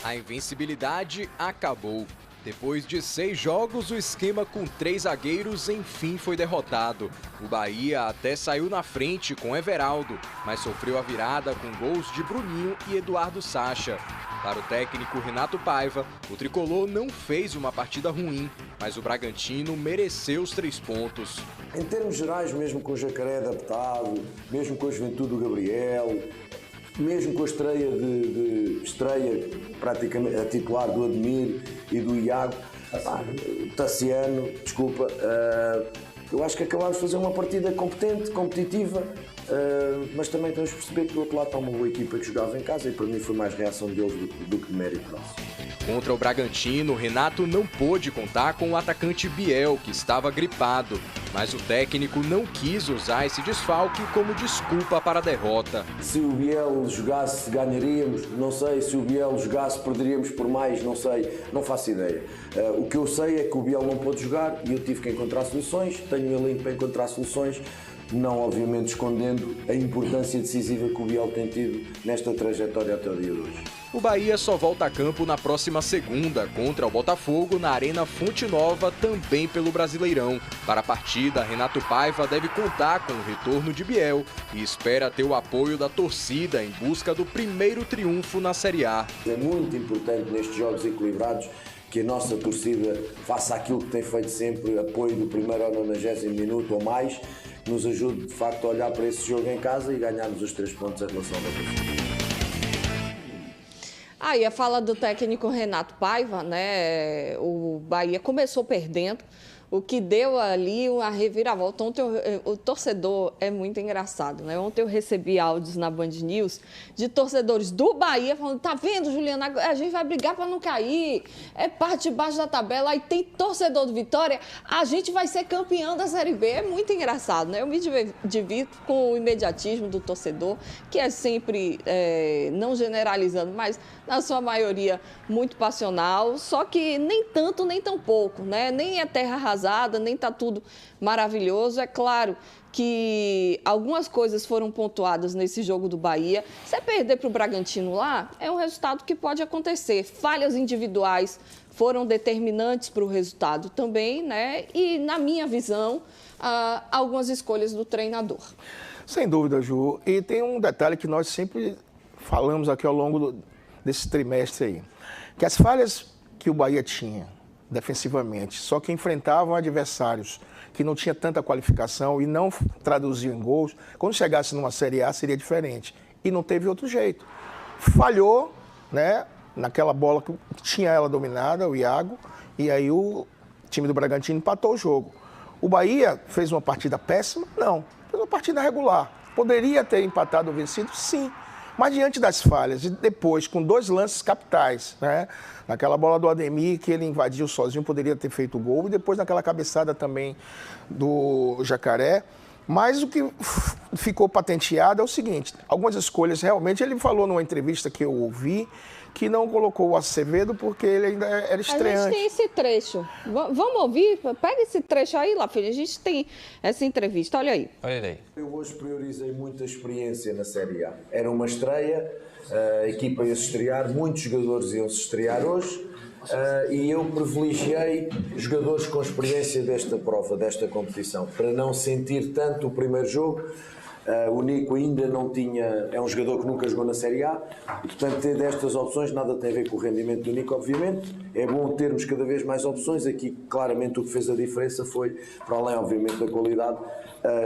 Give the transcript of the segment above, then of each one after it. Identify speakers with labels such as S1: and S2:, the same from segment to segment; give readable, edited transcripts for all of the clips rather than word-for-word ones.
S1: A invencibilidade acabou. Depois de 6 jogos, o esquema com 3 zagueiros enfim foi derrotado. O Bahia até saiu na frente com Everaldo, mas sofreu a virada com gols de Bruninho e Eduardo Sacha. Para o técnico Renato Paiva, o tricolor não fez uma partida ruim, mas o Bragantino mereceu os 3 pontos.
S2: Em termos gerais, mesmo com o Jacaré adaptado, mesmo com a juventude do Gabriel, mesmo com a estreia praticamente a titular do Ademir e do Iago, Tassiano, desculpa, eu acho que acabámos de fazer uma partida competente, competitiva, mas também temos de perceber que do outro lado está uma boa equipa que jogava em casa e para mim foi mais reação deles do que de mérito nosso.
S1: Contra o Bragantino, Renato não pôde contar com o atacante Biel, que estava gripado, mas o técnico não quis usar esse desfalque como desculpa para a derrota.
S2: Se o Biel jogasse, ganharíamos, não sei. Se o Biel jogasse, perderíamos por mais, não sei, não faço ideia. O que eu sei é que o Biel não pôde jogar e eu tive que encontrar soluções, tenho um elenco para encontrar soluções, não obviamente escondendo a importância decisiva que o Biel tem tido nesta trajetória até o dia de hoje.
S1: O Bahia só volta a campo na próxima segunda, contra o Botafogo, na Arena Fonte Nova, também pelo Brasileirão. Para a partida, Renato Paiva deve contar com o retorno de Biel e espera ter o apoio da torcida em busca do primeiro triunfo na Série A.
S2: É muito importante nestes jogos equilibrados que a nossa torcida faça aquilo que tem feito sempre, apoio do primeiro ao 90º minuto ou mais, que nos ajude de facto a olhar para esse jogo em casa e ganharmos os 3 pontos em relação ao Botafogo.
S3: Aí a fala do técnico Renato Paiva, né? O Bahia começou perdendo, o que deu ali uma reviravolta. Ontem o torcedor é muito engraçado, né? Ontem eu recebi áudios na Band News de torcedores do Bahia falando: tá vendo, Juliana, a gente vai brigar para não cair, é parte de baixo da tabela. Aí tem torcedor do Vitória, a gente vai ser campeão da Série B. É muito engraçado, né? Eu me divirto com o imediatismo do torcedor, que é sempre, não generalizando, mas na sua maioria muito passional, só que nem tanto, nem tão pouco, né? Nem é terra arrasada, nem está tudo maravilhoso. É claro que algumas coisas foram pontuadas nesse jogo do Bahia. Se perder para o Bragantino lá, é um resultado que pode acontecer. Falhas individuais foram determinantes para o resultado também, né? E, na minha visão, algumas escolhas do treinador.
S4: Sem dúvida, Ju. E tem um detalhe que nós sempre falamos aqui ao longo desse trimestre aí, que as falhas que o Bahia tinha defensivamente, só que enfrentavam adversários que não tinham tanta qualificação e não traduziam em gols, quando chegasse numa Série A seria diferente. E não teve outro jeito. Falhou, né, naquela bola que tinha ela dominada, o Iago, e aí o time do Bragantino empatou o jogo. O Bahia fez uma partida péssima? Não. Fez uma partida regular. Poderia ter empatado ou vencido? Sim. Mas diante das falhas, e depois com 2 lances capitais, né? Naquela bola do Ademir, que ele invadiu sozinho, poderia ter feito o gol, e depois naquela cabeçada também do Jacaré. Mas o que ficou patenteado é o seguinte: algumas escolhas realmente, ele falou numa entrevista que eu ouvi, que não colocou o Acevedo porque ele ainda era estreante.
S3: A gente tem esse trecho. Vamos ouvir? Pega esse trecho aí, Lafilha. A gente tem essa entrevista. Olha aí.
S5: Olha aí.
S2: Eu hoje priorizei muito a experiência na Série A. Era uma estreia, a equipa ia se estrear, muitos jogadores iam se estrear hoje e eu privilegiei jogadores com experiência desta prova, desta competição, para não sentir tanto o primeiro jogo. O Nico ainda não tinha, é um jogador que nunca jogou na Série A e, portanto, ter destas opções nada tem a ver com o rendimento do Nico, obviamente. É bom termos cada vez mais opções. Aqui, claramente, o que fez a diferença foi, para além, obviamente, da qualidade,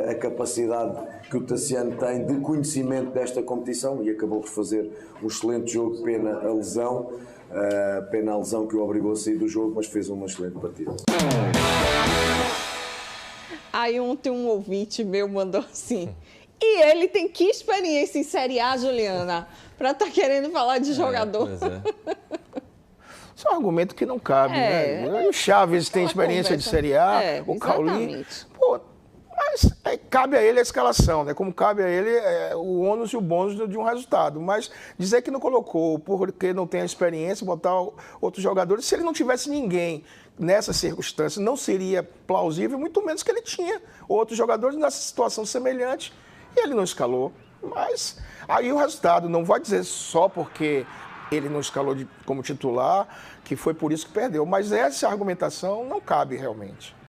S2: a capacidade que o Tassiano tem de conhecimento desta competição e acabou por fazer um excelente jogo. Pena a lesão que o obrigou a sair do jogo, mas fez uma excelente partida.
S3: Aí ontem um ouvinte meu mandou assim: e ele tem que experiência em Série A, Juliana, para estar querendo falar de jogador?
S4: Isso é um argumento que não cabe, né? O Chaves tem experiência de Série A, o Cauli. Pô, mas cabe a ele a escalação, né? Como cabe a ele o ônus e o bônus de um resultado. Mas dizer que não colocou porque não tem a experiência, botar outros jogadores, se ele não tivesse ninguém nessa circunstância, não seria plausível, muito menos que ele tinha outros jogadores nessa situação semelhante e ele não escalou. Mas aí o resultado, não vou dizer só porque ele não escalou como titular, que foi por isso que perdeu. Mas essa argumentação não cabe realmente.